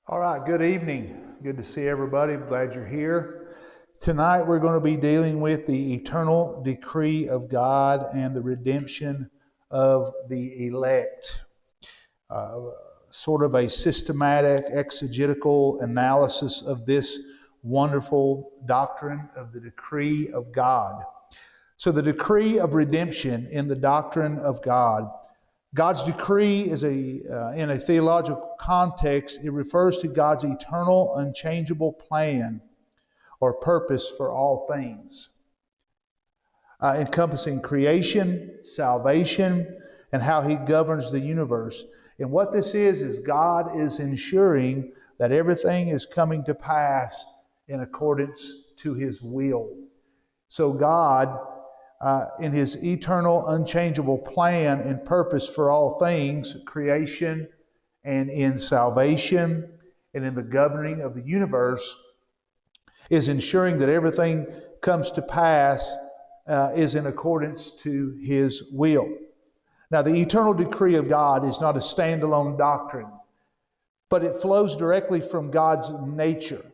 All right, good evening. Good to see everybody. Glad you're here. Tonight we're going to be dealing with the eternal decree of God and the redemption of the elect. Sort of a systematic, exegetical analysis of this wonderful doctrine of the decree of God. So the decree of redemption in the doctrine of God. God's decree is in a theological context, it refers to God's eternal, unchangeable plan or purpose for all things, encompassing creation, salvation, and how He governs the universe. And what this is God is ensuring that everything is coming to pass in accordance to His will. So God, in His eternal, unchangeable plan and purpose for all things, creation and in salvation and in the governing of the universe, is ensuring that everything comes to pass is in accordance to His will. Now, the eternal decree of God is not a standalone doctrine, but it flows directly from God's nature.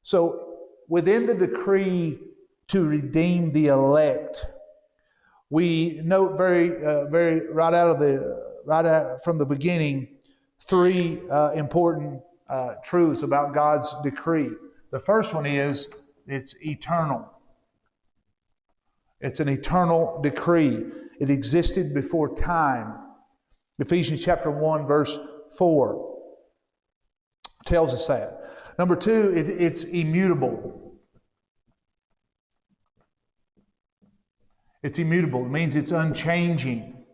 So, within the decree to redeem the elect, we note from the beginning three important truths about God's decree. The first one is it's eternal. It's an eternal decree. It existed before time. Ephesians chapter 1, verse 4 tells us that. Number two, it's immutable. It's immutable. It means it's unchanging.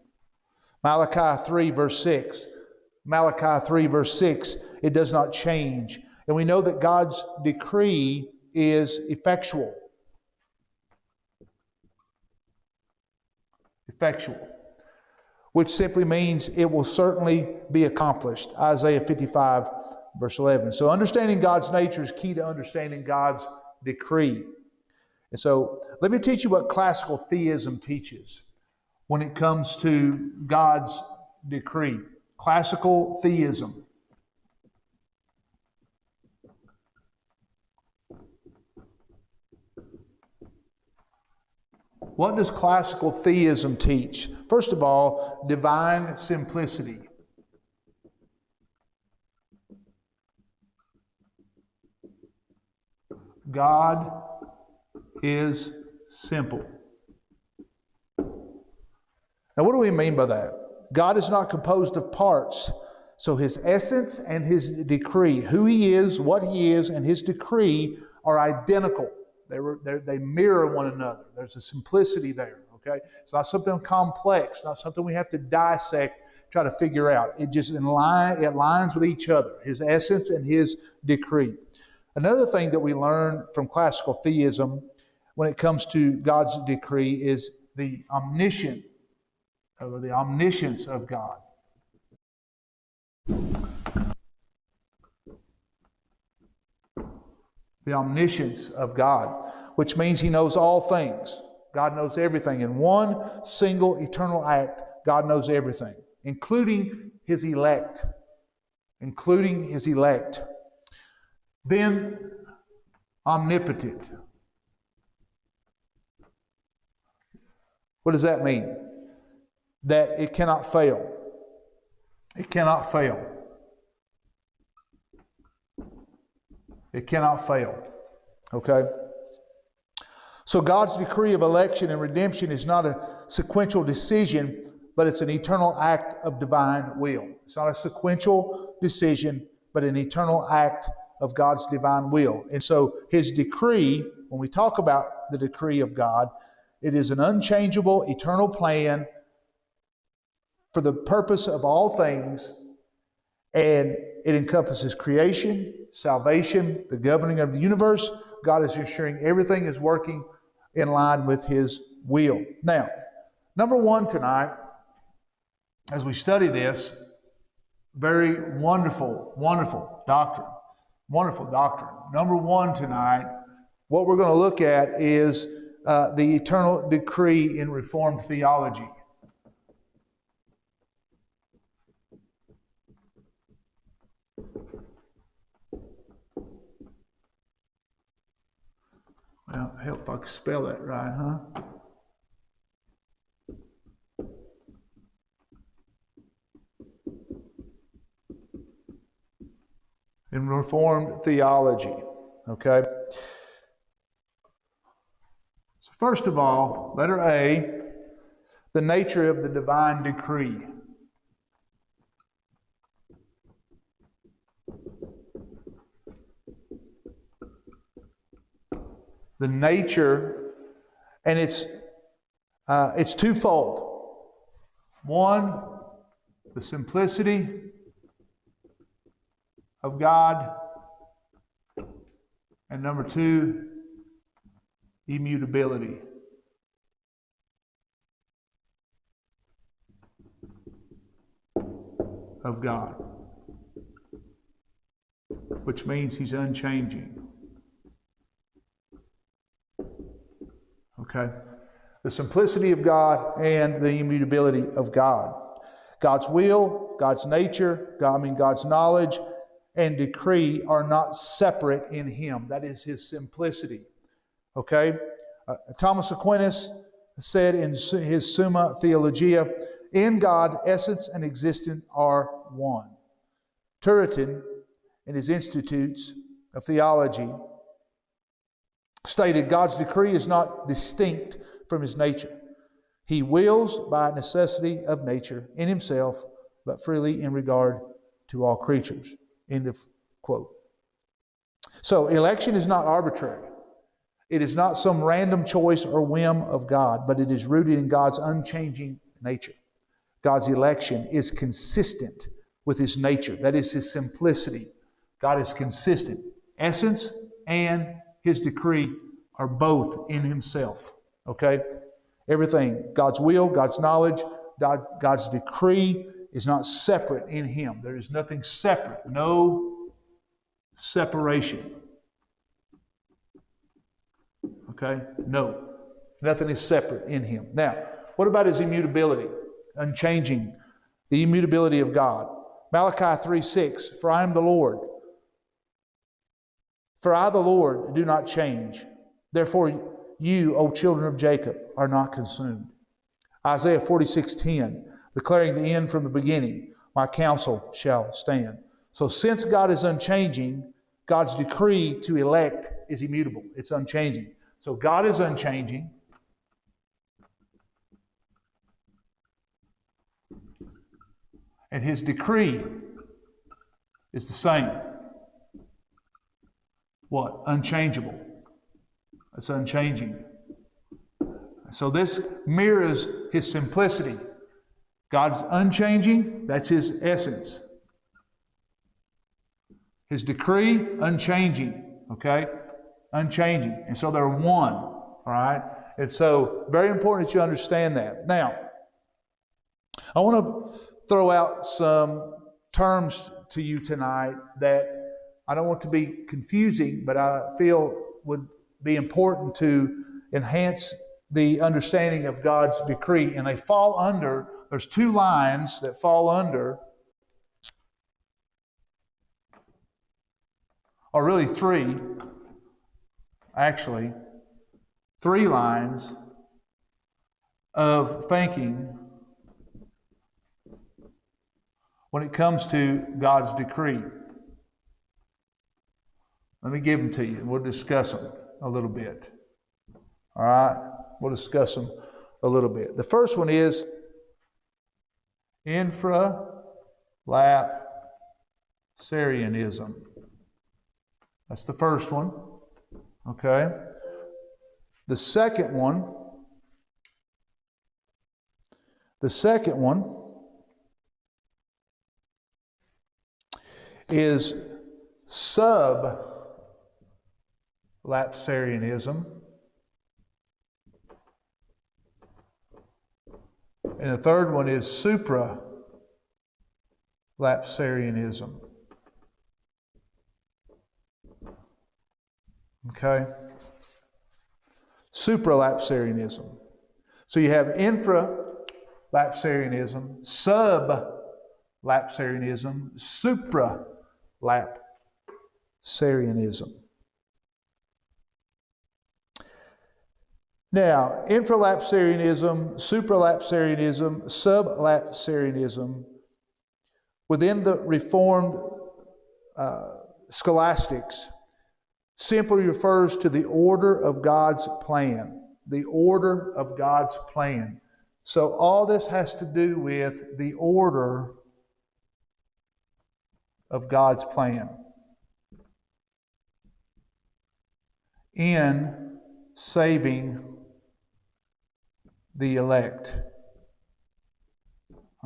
Malachi 3, verse 6. Malachi 3, verse 6, it does not change. And we know that God's decree is effectual. Effectual. Which simply means it will certainly be accomplished. Isaiah 55, verse 11. So understanding God's nature is key to understanding God's decree. And so let me teach you what classical theism teaches when it comes to God's decree. Classical theism. What does classical theism teach? First of all, divine simplicity. God is simple. Now, what do we mean by that? God is not composed of parts. So His essence and His decree, who He is, what He is, and His decree are identical. They mirror one another. There's a simplicity there, okay? It's not something complex, not something we have to dissect, try to figure out. It just it aligns with each other, His essence and His decree. Another thing that we learn from classical theism when it comes to God's decree is the omniscience of God. The omniscience of God, which means He knows all things. God knows everything. In one single eternal act, God knows everything, including His elect. Including His elect. Then, omnipotent. What does that mean? That it cannot fail. It cannot fail. It cannot fail. Okay? So God's decree of election and redemption is not a sequential decision, but it's an eternal act of divine will. It's not a sequential decision, but an eternal act of God's divine will. And so His decree, when we talk about the decree of God, it is an unchangeable, eternal plan for the purpose of all things, and it encompasses creation, salvation, the governing of the universe. God is ensuring everything is working in line with His will. Now, number one tonight, as we study this, very wonderful doctrine. Wonderful doctrine. Number one tonight, what we're going to look at is the eternal decree in Reformed theology. help if I could spell that right, huh? In Reformed theology, okay? So first of all, letter A, the nature of the divine decree. The nature, and it's twofold. One, the simplicity of God, and number two, immutability. Of God, which means He's unchanging. Okay? The simplicity of God and the immutability of God. God's will, God's nature, God's knowledge and decree are not separate in Him. That is His simplicity. Okay? Thomas Aquinas said in his Summa Theologia, in God, essence and existence are one. Turretin, in his Institutes of Theology, stated God's decree is not distinct from His nature. He wills by necessity of nature in Himself, but freely in regard to all creatures. End of quote. So, election is not arbitrary. It is not some random choice or whim of God, but it is rooted in God's unchanging nature. God's election is consistent with His nature. That is His simplicity. God is consistent. Essence and His decree are both in Himself. Okay? Everything, God's will, God's knowledge, God's decree is not separate in Him. There is nothing separate. No separation. Okay? No. Nothing is separate in Him. Now, what about His immutability? Unchanging. The immutability of God. Malachi 3:6, for I am the Lord. For I, the Lord, do not change. Therefore, you, O children of Jacob, are not consumed. Isaiah 46:10, declaring the end from the beginning, my counsel shall stand. So since God is unchanging, God's decree to elect is immutable. It's unchanging. So God is unchanging. And His decree is the same. What? Unchangeable. It's unchanging. So this mirrors His simplicity. God's unchanging, that's His essence. His decree, unchanging. Okay? Unchanging. And so they're one. All right? And so, very important that you understand that. Now, I want to throw out some terms to you tonight that I don't want to be confusing, but I feel would be important to enhance the understanding of God's decree. And they fall under, there's two lines that fall under, or really three, actually, three lines of thinking when it comes to God's decree. Let me give them to you, and we'll discuss them a little bit. All right? We'll discuss them a little bit. The first one is infralapsarianism. That's the first one. Okay? The second one is sublapsarianism. And the third one is supralapsarianism. Okay? Supralapsarianism. So you have infralapsarianism, sublapsarianism, supralapsarianism. Now, infralapsarianism, supralapsarianism, sublapsarianism, within the Reformed scholastics, simply refers to the order of God's plan. The order of God's plan. So all this has to do with the order of God's plan in saving the elect.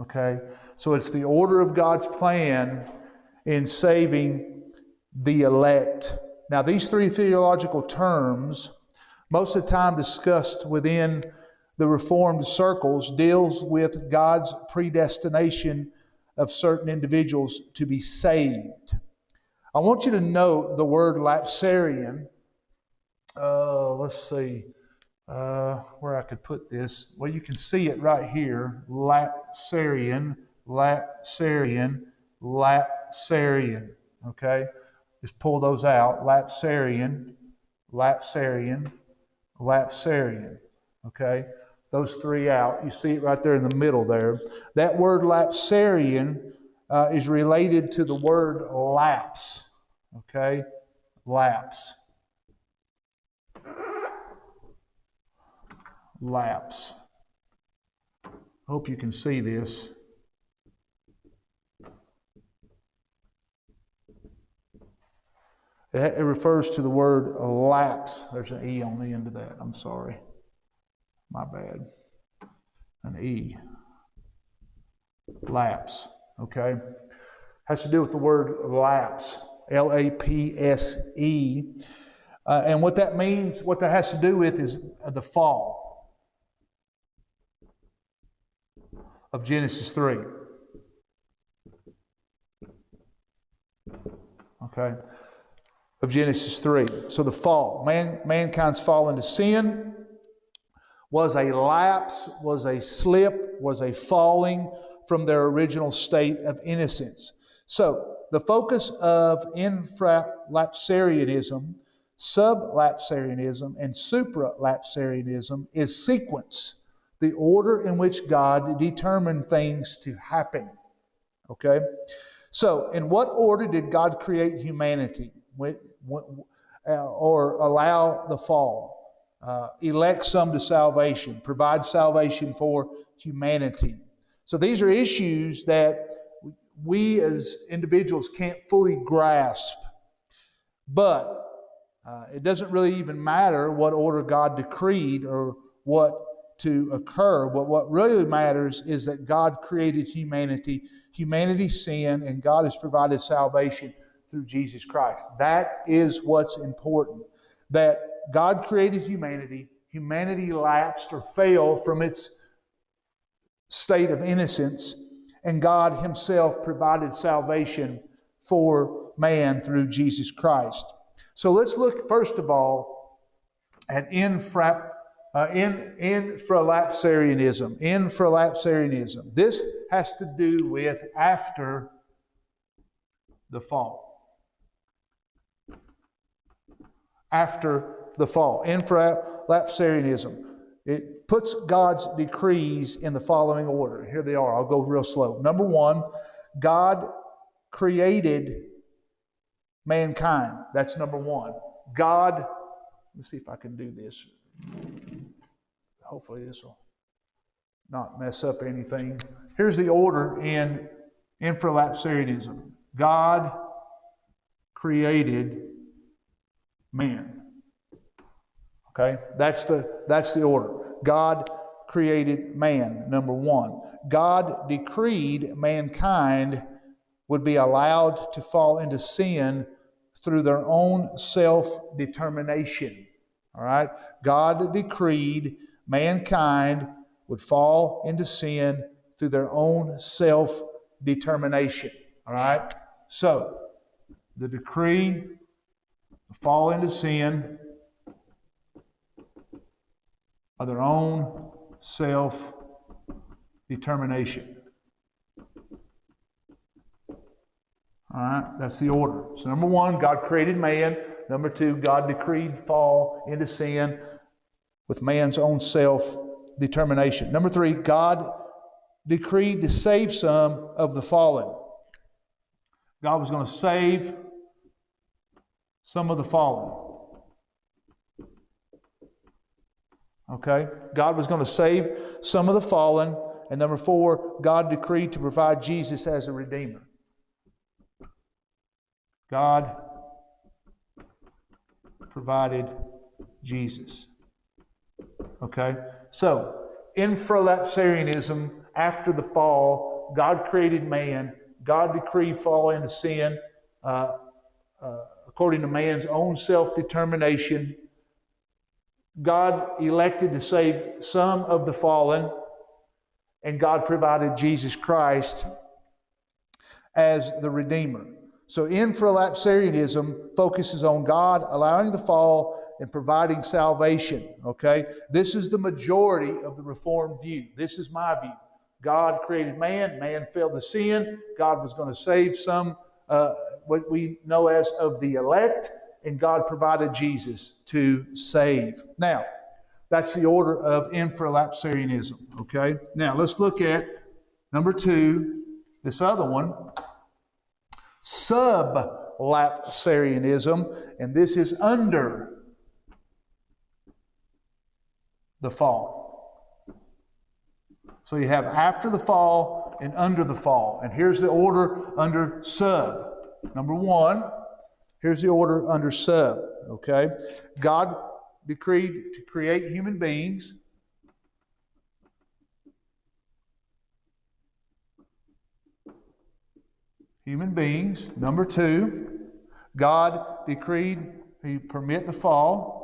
Okay? So it's the order of God's plan in saving the elect. Now, these three theological terms, most of the time discussed within the Reformed circles, deals with God's predestination of certain individuals to be saved. I want you to note the word lapsarian. Let's see where I could put this. Well, you can see it right here. Lapsarian, lapsarian, lapsarian. Okay? Just pull those out. Lapsarian, lapsarian, lapsarian. Okay? Those three out. You see it right there in the middle there. That word lapsarian is related to the word lapse. Okay? Lapse. Lapse. Hope you can see this. It refers to the word lapse. There's an E on the end of that. I'm sorry. My bad. An E. Lapse. Okay? Has to do with the word lapse. L-A-P-S-E. And what that means, what that has to do with is the fall of Genesis 3. Okay? Of Genesis 3. So the fall. Mankind's fall into sin was a lapse, was a slip, was a falling from their original state of innocence. So the focus of infralapsarianism, sublapsarianism, and supralapsarianism is sequence, the order in which God determined things to happen. Okay? So, in what order did God create humanity? Or allow the fall? Elect some to salvation, provide salvation for humanity. So these are issues that we as individuals can't fully grasp. But it doesn't really even matter what order God decreed or what to occur. But what really matters is that God created humanity, humanity sinned, and God has provided salvation through Jesus Christ. That is what's important. That God created humanity, humanity lapsed or fell from its state of innocence, and God Himself provided salvation for man through Jesus Christ. So let's look first of all at infralapsarianism. Infralapsarianism. This has to do with after the fall. After the fall. Infralapsarianism. It puts God's decrees in the following order. Here they are. I'll go real slow. Number one, God created mankind. That's number one. God, let me see if I can do this. Hopefully this will not mess up anything. Here's the order in infralapsarianism. God created man. Okay? That's the order. God created man, number one. God decreed mankind would be allowed to fall into sin through their own self-determination. All right? God decreed mankind would fall into sin through their own self-determination. All right? So, the decree to fall into sin of their own self-determination. All right, that's the order. So number one, God created man. Number two, God decreed fall into sin with man's own self-determination. Number 3, God decreed to save some of the fallen. God was going to save some of the fallen. Okay? God was going to save some of the fallen. And number 4, God decreed to provide Jesus as a Redeemer. God provided Jesus. Okay? So, infralapsarianism, after the fall, God created man. God decreed fall into sin according to man's own self-determination. God elected to save some of the fallen, and God provided Jesus Christ as the Redeemer. So infralapsarianism focuses on God allowing the fall and providing salvation. Okay? This is the majority of the Reformed view. This is my view. God created man. Man fell to sin. God was going to save some, what we know as of the elect, and God provided Jesus to save. Now, that's the order of infralapsarianism. Okay? Now, let's look at number 2, this other one, sublapsarianism, and this is under the fall. So you have after the fall and under the fall. And here's the order under sub. Number 1, here's the order under sub. Okay? God decreed to create human beings. Human beings. Number 2, God decreed to permit the fall.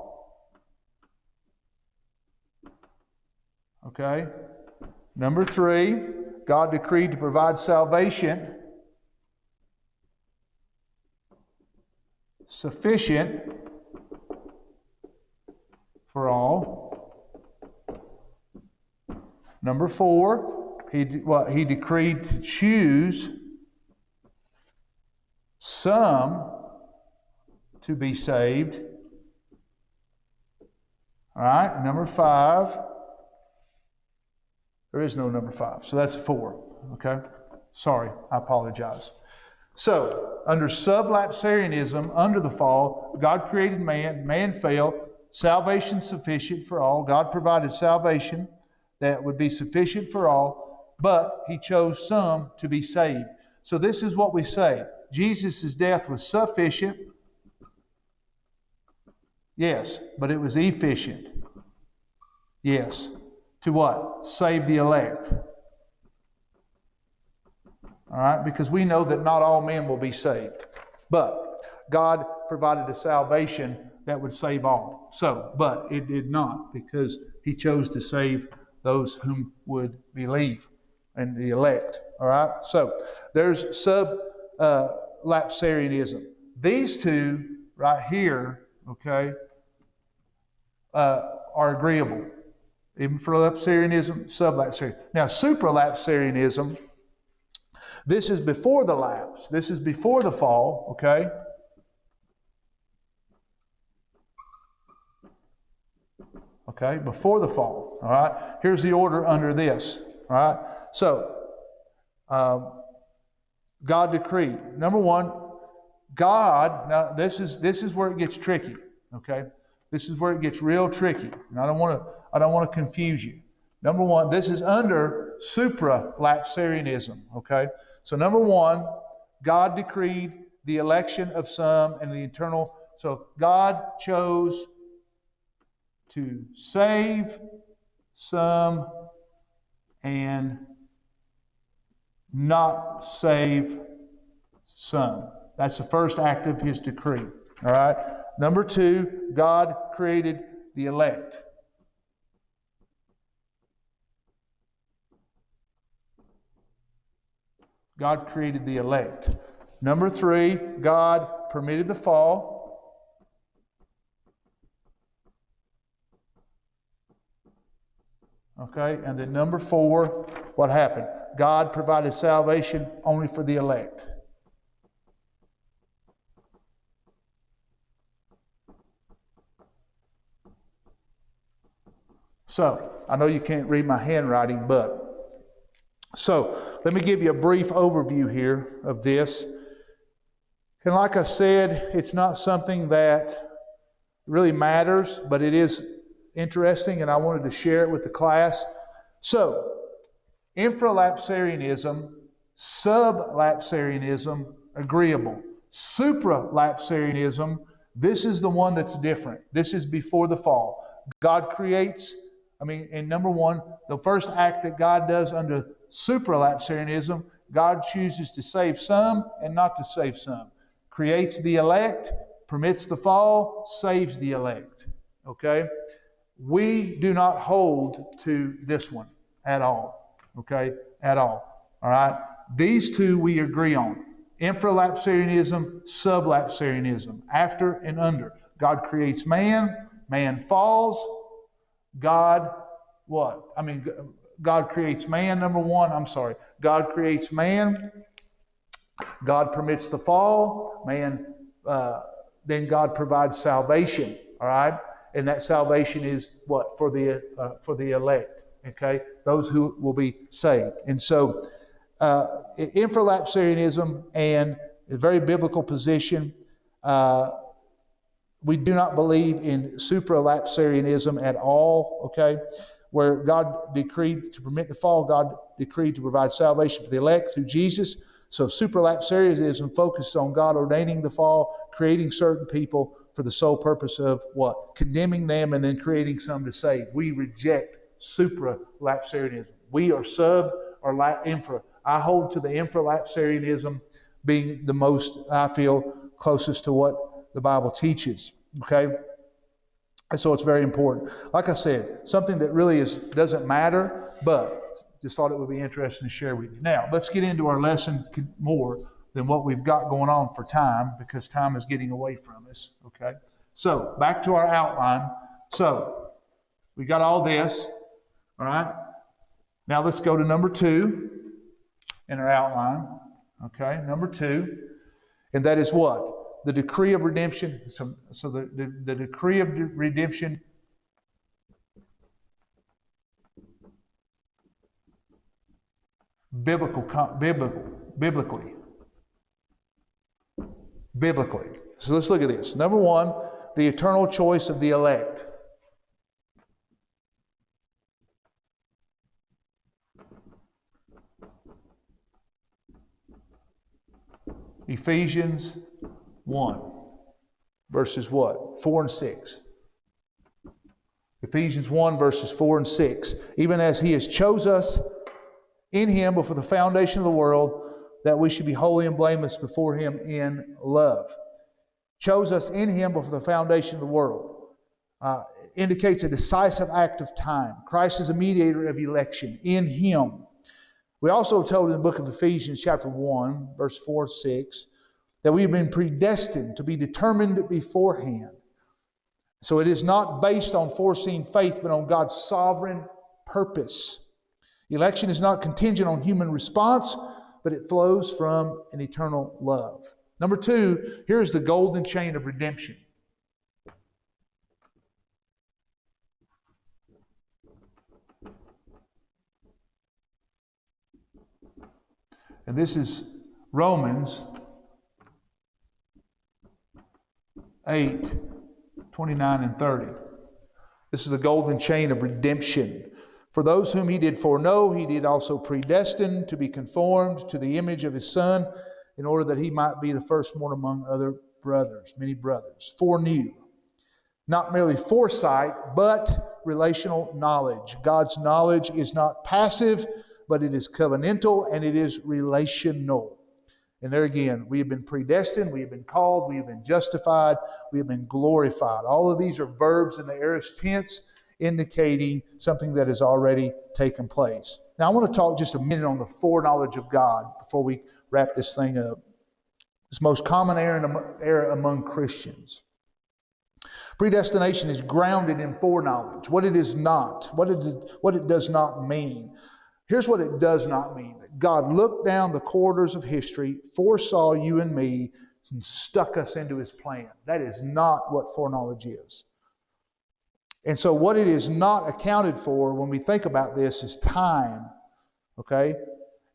Okay? Number 3, God decreed to provide salvation sufficient for all. Number 4, he decreed to choose some to be saved. All right, number 5. There is no number 5, so that's 4. Okay? Sorry, I apologize. So, under sublapsarianism, under the fall, God created man, man fell, salvation sufficient for all. God provided salvation that would be sufficient for all, but He chose some to be saved. So this is what we say. Jesus' death was sufficient. Yes, but it was efficient. Yes. To what? Save the elect. All right? Because we know that not all men will be saved. But God provided a salvation that would save all. So, but it did not, because He chose to save those whom would believe, and the elect. All right? So, there's sublapsarianism. These two right here, okay, are agreeable. Infralapsarianism, sublapsarianism. Now, supralapsarianism, this is before the lapse. This is before the fall, okay? Okay, before the fall, all right? Here's the order under this, all right? So, God decreed. Number 1, God, now this is where it gets tricky, okay? This is where it gets real tricky, and I don't want to confuse you. Number 1, this is under supralapsarianism, okay? So number 1, God decreed the election of some and the eternal. So God chose to save some and not save some. That's the first act of His decree, all right? Number 2, God created the elect. God created the elect. Number 3, God permitted the fall. Okay, and then number 4, what happened? God provided salvation only for the elect. So, I know you can't read my handwriting, but so let me give you a brief overview here of this. And like I said, it's not something that really matters, but it is interesting, and I wanted to share it with the class. So, infralapsarianism, sublapsarianism, agreeable. Supralapsarianism, this is the one that's different. This is before the fall. God creates, and number one, the first act that God does under supralapsarianism, God chooses to save some and not to save some. Creates the elect, permits the fall, saves the elect. Okay? We do not hold to this one at all. Okay? At all. All right? These two we agree on. Infralapsarianism, sublapsarianism. After and under. God creates man, man falls. God, what? God creates man, number one. God creates man. God permits the fall. Man, then God provides salvation. All right? And that salvation is what? For the elect. Okay? Those who will be saved. And so, infralapsarianism and a very biblical position. We do not believe in supralapsarianism at all, okay? Where God decreed to permit the fall, God decreed to provide salvation for the elect through Jesus. So supralapsarianism focuses on God ordaining the fall, creating certain people for the sole purpose of what? Condemning them and then creating some to save. We reject supralapsarianism. We are sub or infra. I hold to the infralapsarianism being the most, I feel, closest to what the Bible teaches. Okay? And so it's very important. Like I said, something that really doesn't matter, but just thought it would be interesting to share with you. Now, let's get into our lesson more than what we've got going on for time, because time is getting away from us. Okay? So, back to our outline. So, we got all this. All right? Now, let's go to number 2 in our outline. Okay? Number 2. And that is what? The decree of redemption. So the decree of redemption biblically. So let's look at this. Number 1, the eternal choice of the elect. Ephesians 1, verses what? 4 and 6. Ephesians 1, verses 4 and 6. Even as He has chose us in Him before the foundation of the world, that we should be holy and blameless before Him in love. Chose us in Him before the foundation of the world. Indicates a decisive act of time. Christ is a mediator of election in Him. We also told in the book of Ephesians chapter 1, verse 4 and 6, that we have been predestined to be determined beforehand. So it is not based on foreseen faith, but on God's sovereign purpose. Election is not contingent on human response, but it flows from an eternal love. Number 2, here's the golden chain of redemption. And this is Romans 8, 29 and 30. This is the golden chain of redemption. For those whom He did foreknow, He did also predestine to be conformed to the image of His Son, in order that He might be the firstborn among other brothers, many brothers. Foreknew. Not merely foresight, but relational knowledge. God's knowledge is not passive, but it is covenantal and it is relational. And there again, we have been predestined, we have been called, we have been justified, we have been glorified. All of these are verbs in the aorist tense indicating something that has already taken place. Now I want to talk just a minute on the foreknowledge of God before we wrap this thing up. It's the most common error among Christians. Predestination is grounded in foreknowledge. What it is not, what it does not mean. Here's what it does not mean. That God looked down the corridors of history, foresaw you and me, and stuck us into His plan. That is not what foreknowledge is. And so what it is not accounted for when we think about this is time, okay?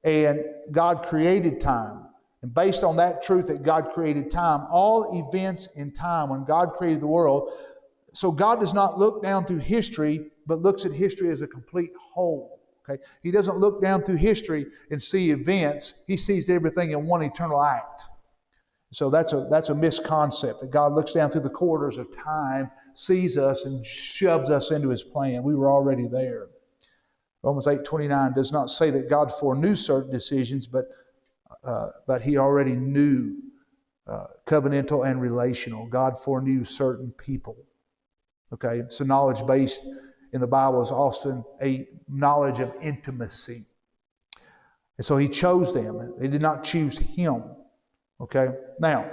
And God created time. And based on that truth that God created time, all events in time, when God created the world, so God does not look down through history, but looks at history as a complete whole. Okay? He doesn't look down through history and see events. He sees everything in one eternal act. So that's a misconcept, that God looks down through the corridors of time, sees us, and shoves us into His plan. We were already there. Romans 8:29 does not say that God foreknew certain decisions, but He already knew, covenantal and relational. God foreknew certain people. Okay, so knowledge based in the Bible is often a knowledge of intimacy. And so He chose them. They did not choose Him. Okay, now,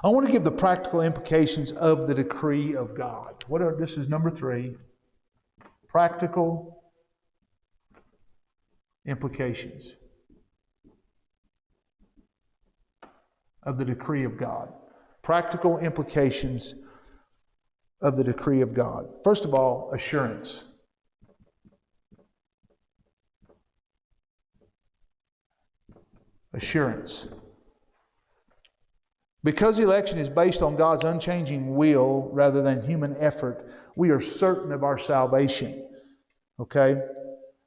I want to give the practical implications of the decree of God. This is number 3. Practical implications of the decree of God. Practical implications of the decree of God. First of all, assurance. Assurance. Because election is based on God's unchanging will rather than human effort, we are certain of our salvation. Okay?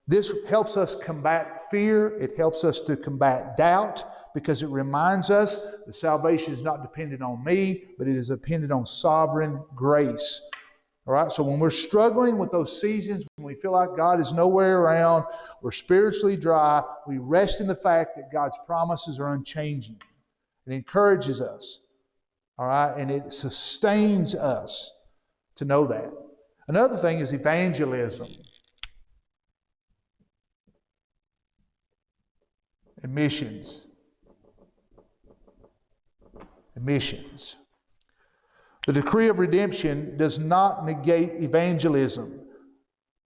This helps us combat fear. It helps us to combat doubt because it reminds us that salvation is not dependent on me, but it is dependent on sovereign grace. All right? So when we're struggling with those seasons, when we feel like God is nowhere around, we're spiritually dry, we rest in the fact that God's promises are unchanging. It encourages us, all right, and it sustains us to know that. Another thing is evangelism. And missions. Missions. The decree of redemption does not negate evangelism.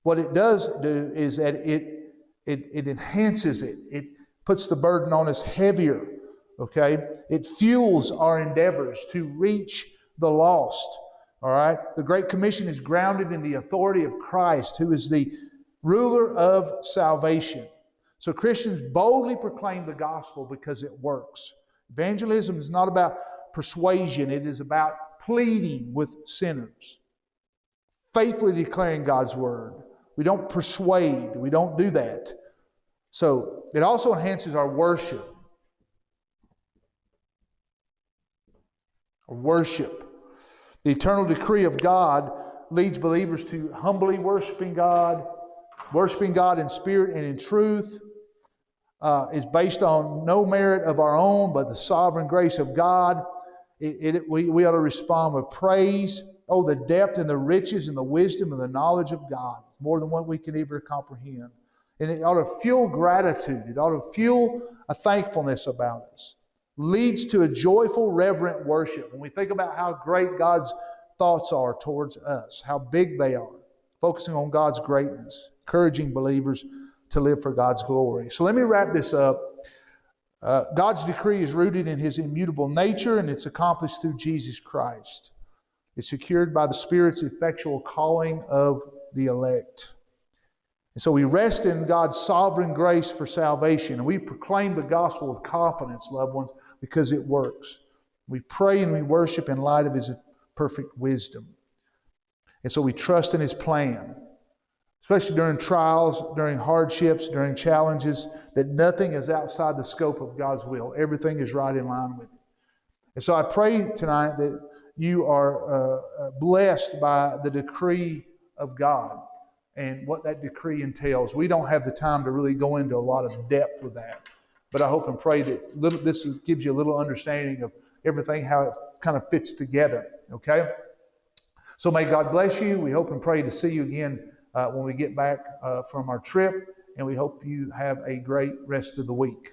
What it does do is that it enhances it. It puts the burden on us heavier. Okay? It fuels our endeavors to reach the lost. All right? The Great Commission is grounded in the authority of Christ, who is the ruler of salvation. So Christians boldly proclaim the gospel because it works. Evangelism is not about persuasion. It is about pleading with sinners. Faithfully declaring God's word. We don't persuade. We don't do that. So it also enhances our worship. Worship. The eternal decree of God leads believers to humbly worshiping God in spirit and in truth. Is based on no merit of our own, but the sovereign grace of God. We ought to respond with praise. Oh, the depth and the riches and the wisdom and the knowledge of God, more than what we can ever comprehend. And it ought to fuel gratitude. It ought to fuel a thankfulness about us. Leads to a joyful, reverent worship. When we think about how great God's thoughts are towards us, how big they are, focusing on God's greatness, encouraging believers to live for God's glory. So let me wrap this up. God's decree is rooted in His immutable nature, and it's accomplished through Jesus Christ. It's secured by the Spirit's effectual calling of the elect. And so we rest in God's sovereign grace for salvation, and we proclaim the gospel with confidence, loved ones, because it works. We pray and we worship in light of His perfect wisdom. And so we trust in His plan, especially during trials, during hardships, during challenges, that nothing is outside the scope of God's will. Everything is right in line with it. And so I pray tonight that you are blessed by the decree of God and what that decree entails. We don't have the time to really go into a lot of depth with that, but I hope and pray that this gives you a little understanding of everything, how it kind of fits together, okay? So may God bless you. We hope and pray to see you again when we get back from our trip, and we hope you have a great rest of the week.